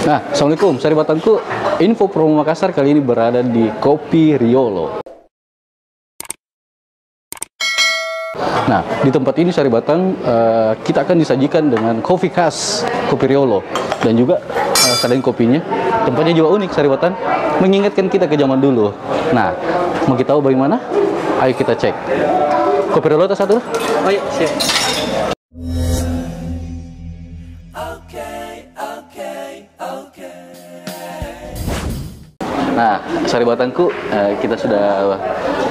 Nah, Assalamualaikum, Sari Batangku. Info promo Makassar kali ini berada di Kopi Riolo. Nah, di tempat ini Sari Batang kita akan disajikan dengan kopi khas Kopi Riolo dan juga selain kopinya, tempatnya juga unik Sari Batang, mengingatkan kita ke zaman dulu. Nah, mau kita tahu bagaimana? Ayo kita cek. Kopi Riolo tas satu? Oh iya, siap. Nah, Sari Batangku, kita sudah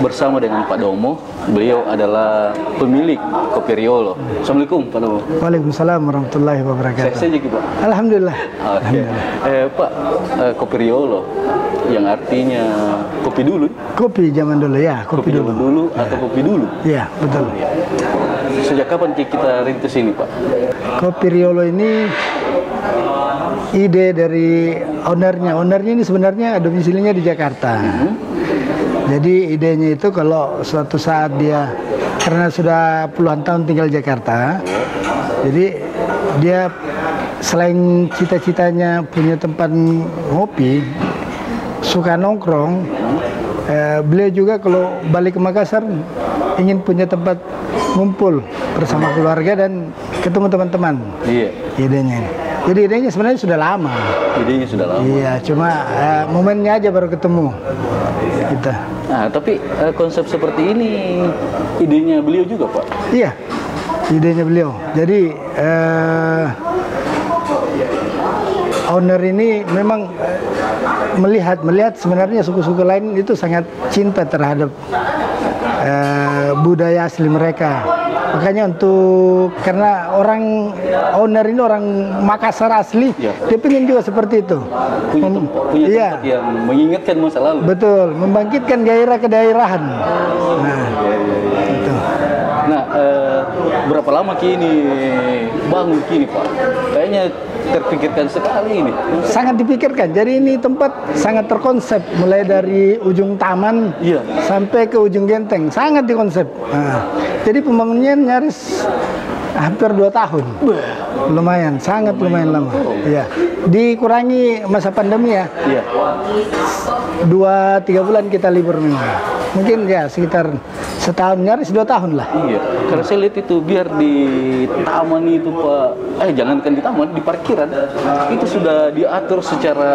bersama dengan Pak Domo. Beliau adalah pemilik Kopi Riolo. Assalamualaikum, Pak Domo. Waalaikumsalam warahmatullahi wabarakatuh. Sehat saja, Pak. Alhamdulillah. Oke. Pak, Kopi Riolo yang artinya kopi dulu. Kopi zaman dulu ya, kopi dulu. Dulu atau kopi dulu? Iya, betul. Sejak kapan kita rintis ini, Pak? Kopi Riolo ini ide dari ownernya. Ownernya ini sebenarnya domisilinya di Jakarta. Jadi idenya itu kalau suatu saat dia, karena sudah puluhan tahun tinggal di Jakarta, jadi dia selain cita-citanya punya tempat ngopi, suka nongkrong, beliau juga kalau balik ke Makassar ingin punya tempat ngumpul bersama keluarga dan ketemu teman-teman. Iya. Idenya. Jadi idenya sebenarnya sudah lama. Idenya sudah lama. Iya, cuma momennya aja baru ketemu. Kita. Nah, tapi konsep seperti ini idenya beliau juga, Pak? Iya, idenya beliau. Jadi owner ini memang melihat sebenarnya suku-suku lain itu sangat cinta terhadap budaya asli mereka. Makanya karena owner ini orang Makassar asli, ya. Dia pengen juga seperti itu. Punya tempat yang mengingatkan masa lalu. Betul, membangkitkan gairah kedaerahan. Nah, itu. Nah, berapa lama kini bangun kini, Pak? Kayaknya terpikirkan sekali ini. Sangat dipikirkan. Jadi ini tempat sangat terkonsep, mulai dari ujung taman sampai ke ujung genteng. Sangat dikonsep. Nah, jadi pembangunannya nyaris hampir 2 tahun. Lumayan, sangat lumayan lama. Iya. Dikurangi masa pandemi ya. Iya. 2-3 bulan kita libur memang. Mungkin ya sekitar setahun, nyaris 2 tahun lah. Iya. Karena saya lihat itu biar di taman itu, Pak. Jangankan di taman, di parkiran itu sudah diatur secara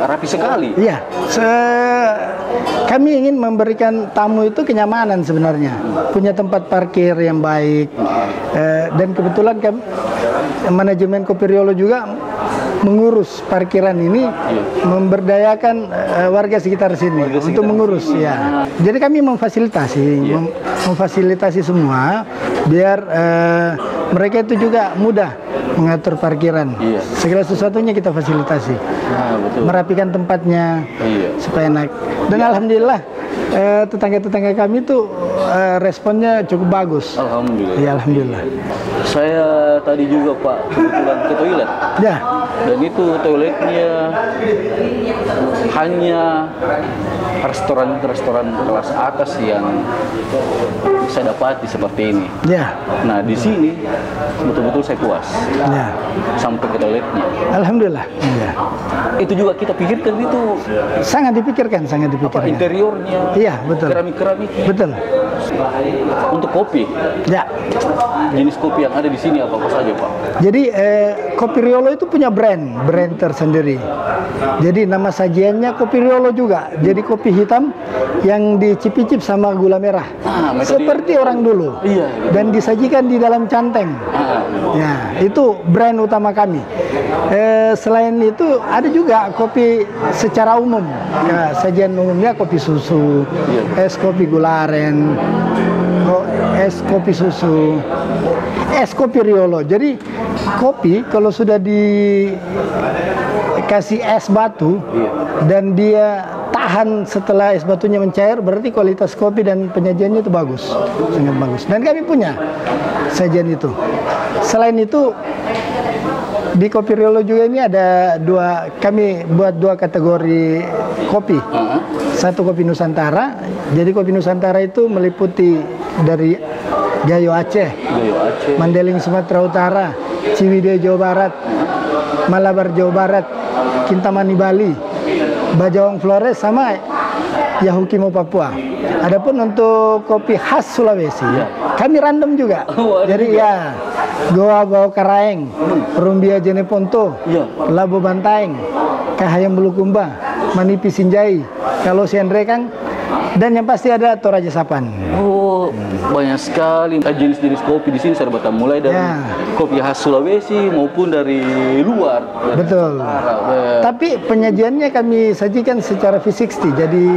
rapi sekali. Iya. Kami ingin memberikan tamu itu kenyamanan sebenarnya. Punya tempat parkir yang baik. Dan kebetulan manajemen Kopi Riolo juga mengurus parkiran ini, memberdayakan warga sekitar sini untuk mengurus ya. Jadi kami memfasilitasi semua biar mereka itu juga mudah mengatur parkiran. Segala sesuatunya kita fasilitasi. Merapikan tempatnya supaya enak. Dan alhamdulillah tetangga-tetangga kami tuh responnya cukup bagus. Alhamdulillah. Ya, alhamdulillah. Saya tadi juga, Pak, kebetulan ke toilet. Ya. Dan itu toiletnya hanya restoran kelas atas yang saya dapati seperti ini. Ya. Nah, di sini betul-betul saya puas. Ya. Sampai ke toiletnya. Alhamdulillah. Ya. Itu juga kita pikirkan itu. Sangat dipikirkan. Interiornya. Iya, betul. Keramik. Betul. Untuk kopi. Ya. Jenis kopi yang ada di sini apa saja, Pak? Jadi Kopi Riolo itu punya brand tersendiri. Jadi nama sajiannya Kopi Riolo juga. Jadi kopi hitam yang dicicip sama gula merah. Seperti orang dulu. Iya. Dan disajikan di dalam canteng. Ya, itu brand utama kami. Selain itu ada juga kopi secara umum. Ya, sajian umumnya kopi susu, es kopi gula aren, es kopi susu, es kopi Riolo. Jadi kopi kalau sudah dikasih es batu dan dia tahan setelah es batunya mencair, berarti kualitas kopi dan penyajiannya itu bagus, sangat bagus. Dan kami punya sajian itu. Selain itu di Kopi Riolo juga ini ada kami buat 2 kategori kopi. Satu kopi Nusantara. Jadi kopi Nusantara itu meliputi dari Gayo Aceh, Mandailing Sumatera Utara, Ciwidey Jawa Barat, Malabar Jawa Barat, Kintamani Bali, Bajawang Flores, sama Yahukimo Papua. Adapun untuk kopi khas Sulawesi, kami random juga. Jadi ya, Goa Bau Karaeng, Rumbia Jeneponto, Labo Bantaeng, Kahayam Bulukumba, Manipi Sinjai, kalau Siandre Kang, dan yang pasti ada Toraja Sapan. Oh, banyak sekali jenis-jenis kopi di sini saya Batam, mulai dari kopi khas Sulawesi maupun dari luar. Betul. Tapi penyajiannya kami sajikan secara V60. Jadi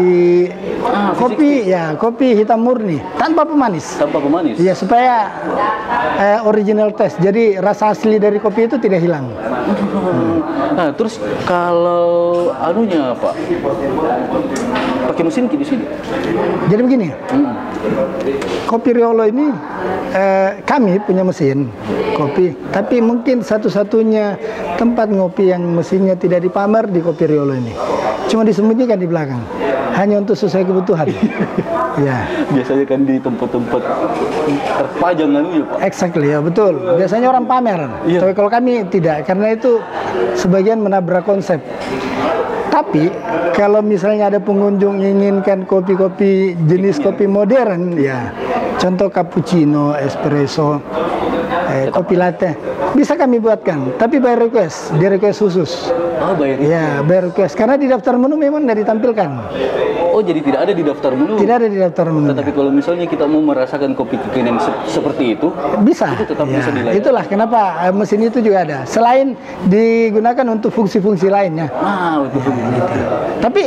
kopi V60. Ya, kopi hitam murni tanpa pemanis. Tanpa pemanis. Iya, supaya original taste. Jadi rasa asli dari kopi itu tidak hilang. Nah, terus kalau anunya Pak, pakai mesin di sini. Jadi begini. Kopi Riolo ini kami punya mesin kopi, tapi mungkin satu-satunya tempat ngopi yang mesinnya tidak dipamer di Kopi Riolo ini. Cuma disembunyikan di belakang, hanya untuk sesuai kebutuhan. Ya. Biasanya kan di tempat-tempat terpajang anunya Pak. Exactly, ya betul. Biasanya orang pamer. Tapi kalau kami tidak, karena itu sebagian menabrak konsep. Tapi kalau misalnya ada pengunjung inginkan kopi-kopi jenis kopi modern, ya contoh cappuccino, espresso, kopi latte, bisa kami buatkan. Tapi by request, di request khusus. Oh, by request. Ya, by request. Karena di daftar menu memang tidak ditampilkan. Oh, jadi tidak ada di daftar menu? Tidak ada di daftar menu. Tetapi kalau misalnya kita mau merasakan kopi kekinian seperti itu, bisa. Itu tetap bisa dilayani. Itulah kenapa mesin itu juga ada. Selain digunakan untuk fungsi-fungsi lainnya. Betul. Tapi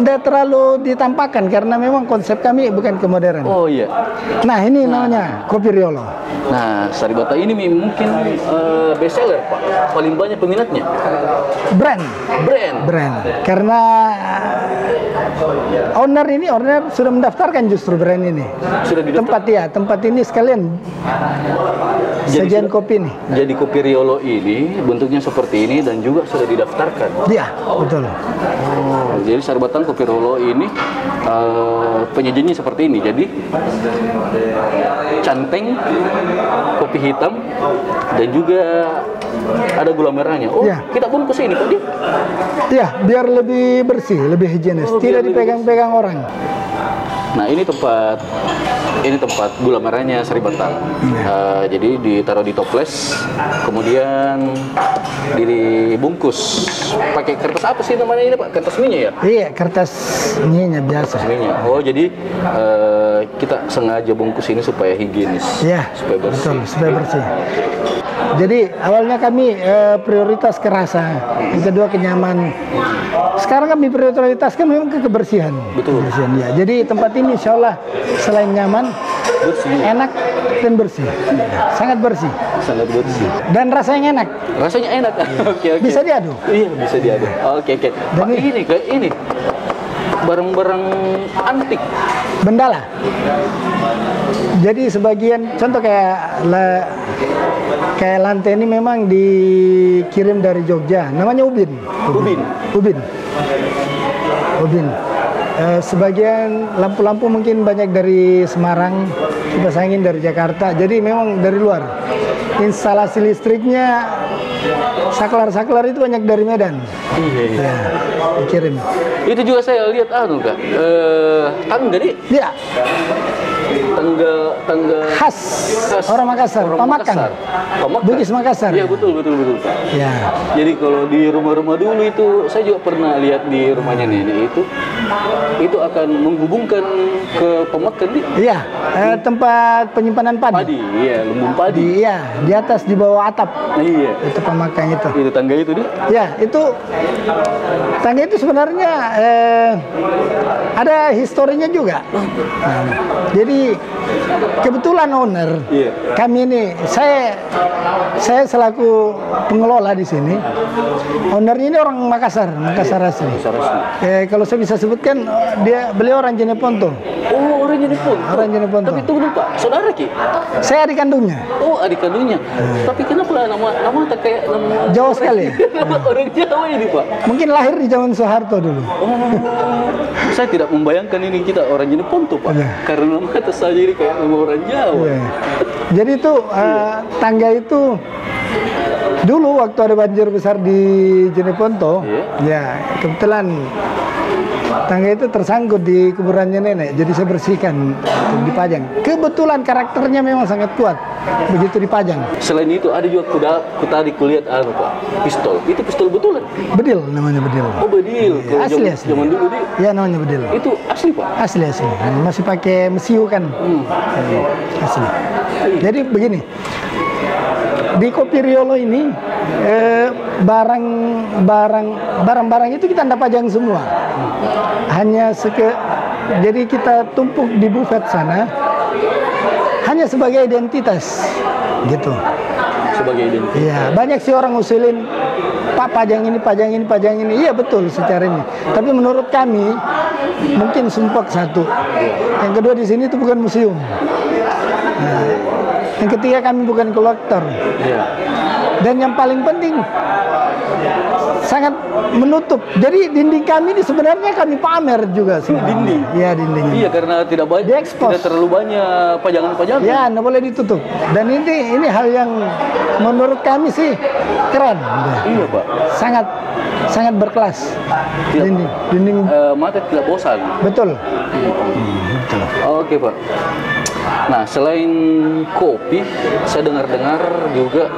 tidak terlalu ditampakkan karena memang konsep kami bukan kemodernan. Oh iya. Nah ini namanya Kopi Riolo. Nah, Saribata ini mungkin best seller Pak, paling banyak peminatnya. Brand. Karena owner sudah mendaftarkan justru brand ini. Sudah didaftar? Tempat ini sekalian sajian kopi nih. Jadi Kopi Riolo ini bentuknya seperti ini dan juga sudah didaftarkan. Iya, betul. Oh, jadi Saribatan Kopi Riolo ini penyajiannya seperti ini. Jadi canteng, kopi hitam, dan juga ada gula merahnya. Oh, kita bungkus ini Pak. Iya, biar lebih bersih, lebih higienis, tidak dipegang-pegang orang. Nah, ini tempat gula merahnya Saribatan. Jadi ditaruh di toples, kemudian dibungkus pakai kertas apa sih namanya ini Pak? Kertas minya ya? Iya, kertas minya biasa. Kertas minya. Oh, jadi kita sengaja bungkus ini supaya higienis. Iya, supaya bersih. Betul, supaya bersih. Jadi awalnya kami prioritas ke rasa, yang kedua kenyamanan. Sekarang kami prioritaskan memang ke kebersihan. Betul. Kebersihan, ya. Jadi tempat ini insya Allah selain nyaman, bersih, enak dan bersih, sangat bersih. Sangat bersih. Dan rasanya enak. Rasanya enak. Oke. Bisa diaduk. Iya, bisa diaduk. Oke. Pak, ini barang-barang antik. Bendala. Jadi sebagian contoh kayak lantai ini memang dikirim dari Jogja, namanya Ubin. Sebagian lampu-lampu mungkin banyak dari Semarang, kipas angin dari Jakarta. Jadi memang dari luar. Instalasi listriknya saklar itu banyak dari Medan. Iya. Dikirim. Itu juga saya lihat Kak. Tangga nih. Iya. Tangga khas orang Makassar, Pamakan. Bugis Makassar. Iya, betul Pak. Ya. Jadi kalau di rumah-rumah dulu itu saya juga pernah lihat di rumahnya nenek itu akan menghubungkan ke Pamakan nih. Iya, tempat penyimpanan padi. Iya, lumbung padi. Iya, di atas di bawah atap. Iya. Itu Pamakan itu. Itu tangga itu nih. Ya, itu tangga itu sebenarnya ada historinya juga. Jadi kebetulan owner kami ini, saya selaku pengelola di sini. Ownernya ini orang Makassar asli. Kalau saya bisa sebutkan, beliau orang Jeneponto. Oh, orang Jeneponto. Tapi tunggu Pak, saudara Ki? Saya adik kandungnya. Oh, adik kandungnya. Tapi kenapa nama tak kayak nama Jawa sekali? Nama orang Jawa ini Pak. Mungkin lahir di zaman Soeharto dulu. Saya tidak membayangkan ini kita orang Jeneponto Pak. Karena nama atas saja ini kayak nama orang Jawa. Jadi itu tangga itu Dulu waktu ada banjir besar di Jeneponto, ya kebetulan tangga itu tersangkut di kuburannya nenek, jadi saya bersihkan, dipajang. Kebetulan karakternya memang sangat kuat, begitu dipajang. Selain itu ada juga ku tadi kulihat Pak, pistol. Itu pistol betulan. Bedil namanya, bedil. Oh, bedil. Kalau Asli, asli. zaman dulu dia. Ya namanya bedil. Itu asli Pak. Asli, asli. Masih pakai mesiu kan. Asli. Jadi begini, di Kopi Riolo ini barang-barang itu kita tidak pajang semua. Hanya jadi kita tumpuk di buffet sana hanya sebagai identitas gitu. Sebagai identitas. Iya, banyak sih orang usulin, Pak pajang ini, pajang ini, pajang ini. Iya betul secara ini. Tapi menurut kami mungkin sumpek satu. Yang kedua di sini itu bukan museum. Nah, yang ketiga kami bukan kolektor. Dan yang paling penting sangat menutup. Jadi dinding kami ini sebenarnya kami pamer juga sih. Dinding. Iya, dinding. Iya, karena tidak banyak, tidak terlalu banyak pajangan-pajangan. Ya, nggak boleh ditutup. Dan ini hal yang menurut kami sih keren. Iya, Pak. Sangat berkelas. Dinding. Mata tidak bosan. Betul. Betul. Oke, Pak. Nah, selain kopi, saya dengar-dengar juga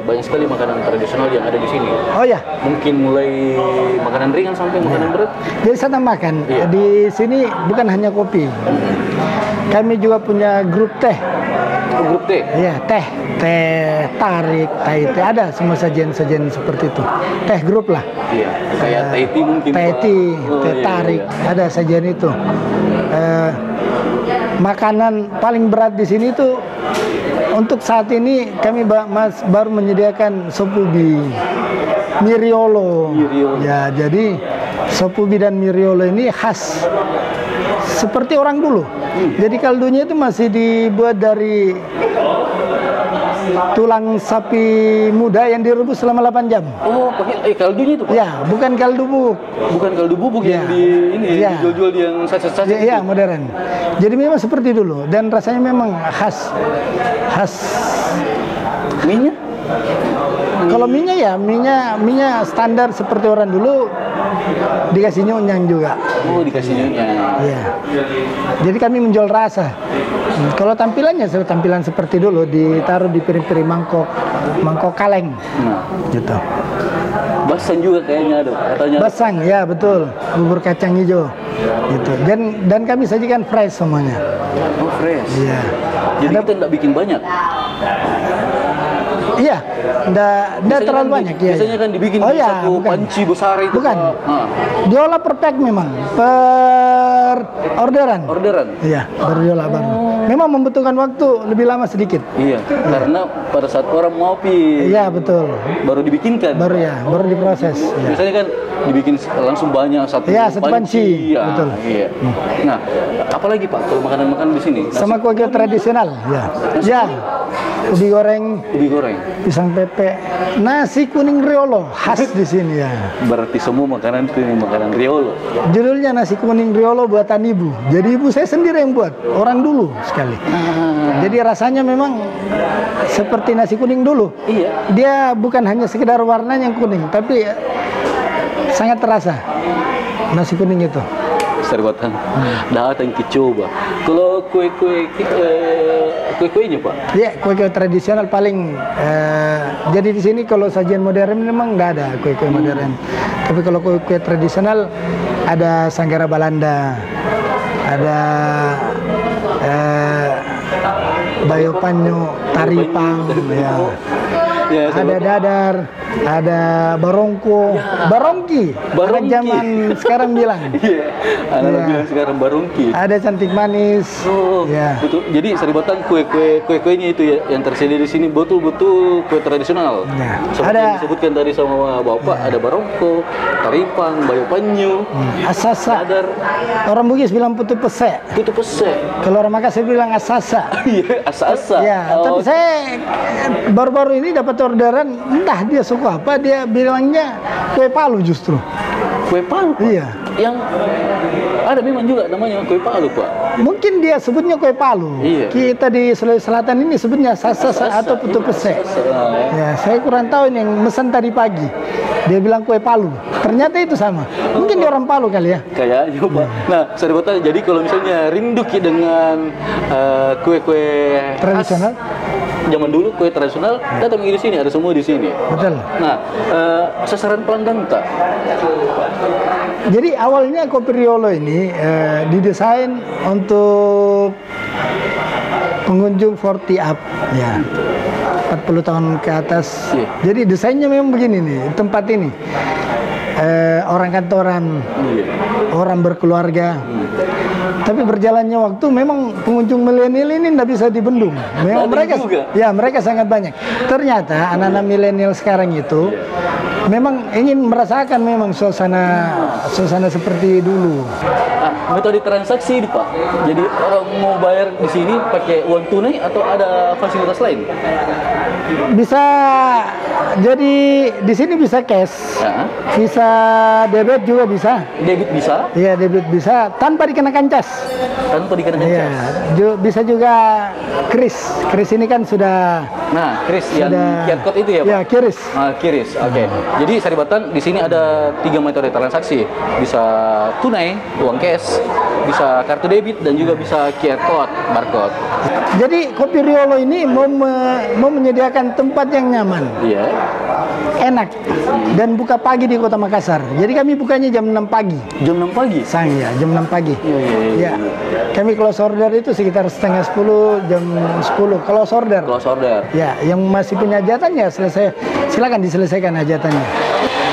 banyak sekali makanan tradisional yang ada di sini. Oh ya. Mungkin mulai makanan ringan sampai makanan berat. Jadi saya tambahkan, di sini bukan hanya kopi. Kami juga punya grup teh. Oh, grup teh? Iya, teh tarik, teh ada semua sajian-sajian seperti itu. Teh grup lah. Iya, kayak teh tea mungkin. Teh tarik, ada sajian itu. Makanan paling berat di sini tuh untuk saat ini kami baru menyediakan sop ubi mie Riolo. Ya, jadi sop ubi dan mie Riolo ini khas seperti orang dulu. Jadi kaldunya itu masih dibuat dari tulang sapi muda yang direbus selama 8 jam. Oh, pakai kaldunya itu, Pak? Ya, bukan kaldu bubuk. Bukan kaldu bubuk yang dijual-jual yang saset-saset. Iya, modern. Jadi memang seperti dulu dan rasanya memang khas. Mie-nya? Kalau mie-nya standar seperti orang dulu, dikasihnya unyang juga. Oh, dikasihnya unyang. Iya. Jadi kami menjual rasa. Kalau tampilannya tampilan seperti dulu, ditaruh di piring-piring mangkok kaleng. Gitu. Basang juga kayaknya ada, katanya. Basang, ya betul. Bubur kacang hijau. Gitu. Dan kami sajikan fresh semuanya. Oh, fresh. Iya. Jadi kita tidak bikin banyak. Iya, enggak terlalu banyak. Biasanya kan dibikin satu panci besar itu. Bukan. Diolah per pack memang, per orderan. Iya, baru diolah baru. Memang membutuhkan waktu lebih lama sedikit. Iya, karena pada saat orang mau ngopi. Iya, betul. Baru dibikinkan. Baru diproses. Biasanya kan dibikin langsung banyak satu panci. Ya, betul. Iya. Nah, apalagi Pak kalau makanan-makanan di sini? Sama kue tradisional, ya. Ya. Ubi goreng, pisang pepe, nasi kuning Riolo khas di sini ya. Berarti semua makanan itu makanan Riolo. Judulnya nasi kuning Riolo buatan ibu. Jadi ibu saya sendiri yang buat, orang dulu sekali. Jadi rasanya memang seperti nasi kuning dulu. Iya. Dia bukan hanya sekedar warnanya yang kuning, tapi sangat terasa nasi kuning itu. Sarwatan, datang coba. Kalau kue-kuenya Pak? Iya, kue-kue tradisional paling. Jadi di sini kalau sajian modern memang nggak ada kue-kue modern. Tapi kalau kue-kue tradisional ada Sanggara Balanda, ada Bayo Panyo, Taripang, ya. Ada dadar, ada barongko, barongki. Anak zaman sekarang bilang. Iya, anak bilang sekarang barongki. Ada cantik manis. Oh, ya. Betul. Jadi Saribatan kue-kuenya itu ya, yang tersedia di sini betul-betul kue tradisional. Ya. Seperti yang disebutkan tadi sama Bapak, ada barongko, taripang, bayo panyu, asasa. Dadar. Orang Bugis bilang putu pese. Putu pese. Kalau orang Makassar bilang asasa. Iya, asa-asa. Ya, tapi saya baru-baru ini dapat orderan, entah dia suka apa, dia bilangnya kue Palu justru. Kue palu, Pak? Iya. Yang ada memang juga namanya kue palu, Pak. Mungkin dia sebutnya kue palu. Iya. Kita di Sulawesi Selatan ini sebutnya sasa atau putu pesek. Ya, saya kurang tahu ini yang mesen tadi pagi. Dia bilang kue palu. Ternyata itu sama. Mungkin dia orang Palu kali ya. Kayaknya, Pak. Nah, saya bertanya, jadi kalau misalnya rindu Ki dengan kue-kue Tradisional. zaman dulu, kue tradisional, datang di sini, ada semua di sini. Betul. Nah, sasaran pelanggan tak? Jadi awalnya Kopi Riolo ini didesain untuk pengunjung 40 up, ya, 40 tahun ke atas. Iya. Jadi desainnya memang begini nih, tempat ini. Orang kantoran, orang berkeluarga. Tapi berjalannya waktu memang pengunjung milenial ini tidak bisa dibendung. Memang mereka, ya mereka sangat banyak. Ternyata anak-anak milenial sekarang itu memang ingin merasakan memang suasana seperti dulu. Metode transaksi ini, Pak. Jadi orang mau bayar di sini pakai uang tunai atau ada fasilitas lain? Bisa, jadi di sini bisa cash, bisa debit juga bisa. Debit bisa? Iya, debit bisa tanpa dikenakan cas. Tanpa dikenakan Iya, cas. bisa juga kris. Kris ini kan sudah. Nah, kris yang QR code itu ya, Pak? Ya, kris. Kris. Oke. Jadi Saribatan di sini ada 3 metode transaksi. Bisa tunai, uang cash, bisa kartu debit dan juga bisa QR code, barcode. Jadi Kopi Riolo ini mau menyediakan tempat yang nyaman. Iya. Enak dan buka pagi di Kota Makassar. Jadi kami bukanya jam 6 pagi. Jam 6 pagi? Ya, jam 6 pagi. Iya. Ya. Kami close order itu sekitar setengah 10, jam 10 close order. Close order. Ya, yang masih punya hajatan ya selesai. Silakan diselesaikan hajatannya.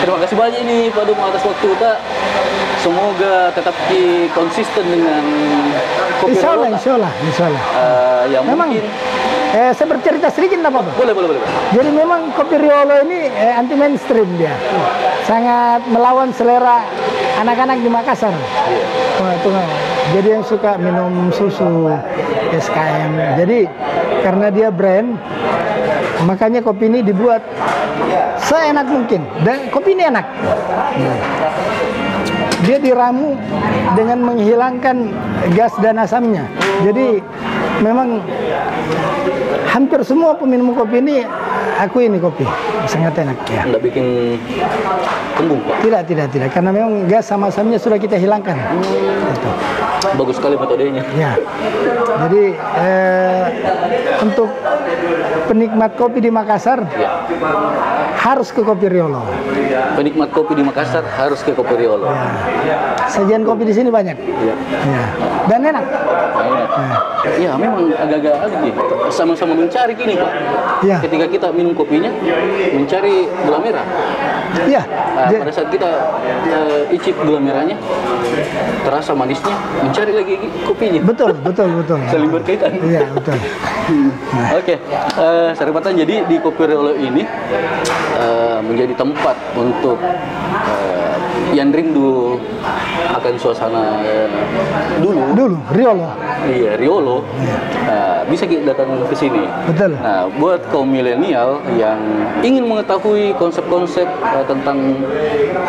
Terima kasih banyak ini Pak Domo atas waktu kita. Semoga tetap konsisten dengan Kopi Riolo. Insya Allah. Yang memang mungkin saya bercerita sedikit nggak apa-apa? boleh. Jadi memang Kopi Riolo ini anti mainstream dia. Sangat melawan selera anak-anak di Makassar. Jadi yang suka minum susu, SKM. Jadi karena dia brand, makanya kopi ini dibuat seenak mungkin. Dan kopi ini enak. Dia diramu dengan menghilangkan gas dan asamnya. Jadi memang hampir semua peminum kopi ini aku ini kopi sangat enak ya. Nggak bikin kembung, Pak? Tidak, karena memang gas sama asamnya sudah kita hilangkan. Gitu. Bagus sekali metodenya. Ya. Jadi untuk penikmat kopi di Makassar harus ke Kopi Riolo. Penikmat kopi di Makassar harus ke Kopi Riolo. Ya. Sajian kopi di sini banyak. Ya. Dan enak. Ya, memang agak-agak sama-sama mencari gini, Pak. Ya. Ketika kita minum kopinya, mencari gula merah. Iya. Pada saat kita icip gula merahnya, terasa manisnya, mencari lagi kopinya. Betul. Saling berkaitan. Iya, betul. Oke, Saribatan, jadi di Kopi Riolo ini menjadi tempat untuk yang rindu akan suasana dulu Riolo. Iya, Riolo. Bisa kita datang ke sini. Betul. Nah, buat kaum milenial yang ingin mengetahui konsep-konsep tentang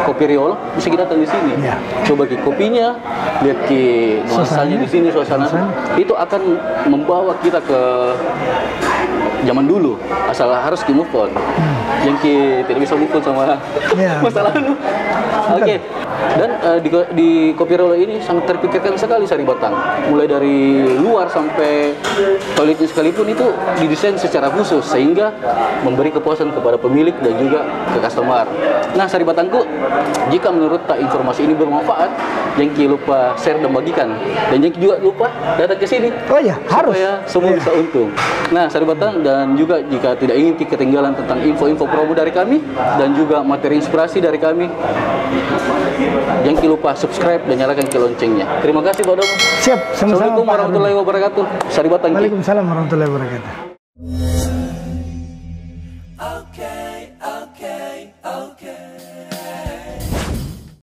Kopi Riolo, bisa kita datang di sini. Ya. Coba ki kopinya, lihat ki nuansanya di sini, suasana. Itu akan membawa kita ke zaman dulu. Asal harus ki move on. Yang ki tidak bisa move on sama masa lalu. Oke. Dan di Kopi Riolo ini sangat terpikirkan sekali Saribatan. Mulai dari luar sampai toiletnya sekalipun itu didesain secara khusus sehingga memberi kepuasan kepada pemilik dan juga ke customer. Nah, Saribatanku, jika menurut tak informasi ini bermanfaat, jangan lupa share dan bagikan. Dan jangan juga lupa datang ke sini. Oh ya, harus. Supaya semua bisa untung. Nah, Saribatan, dan juga jika tidak ingin ketinggalan tentang info-info promo dari kami dan juga materi inspirasi dari kami, jangan lupa subscribe dan nyalakan loncengnya. Terima kasih Pak Domo. Siap, sama-sama. Assalamualaikum warahmatullahi wabarakatuh. Saribatan. Waalaikumsalam warahmatullahi wabarakatuh.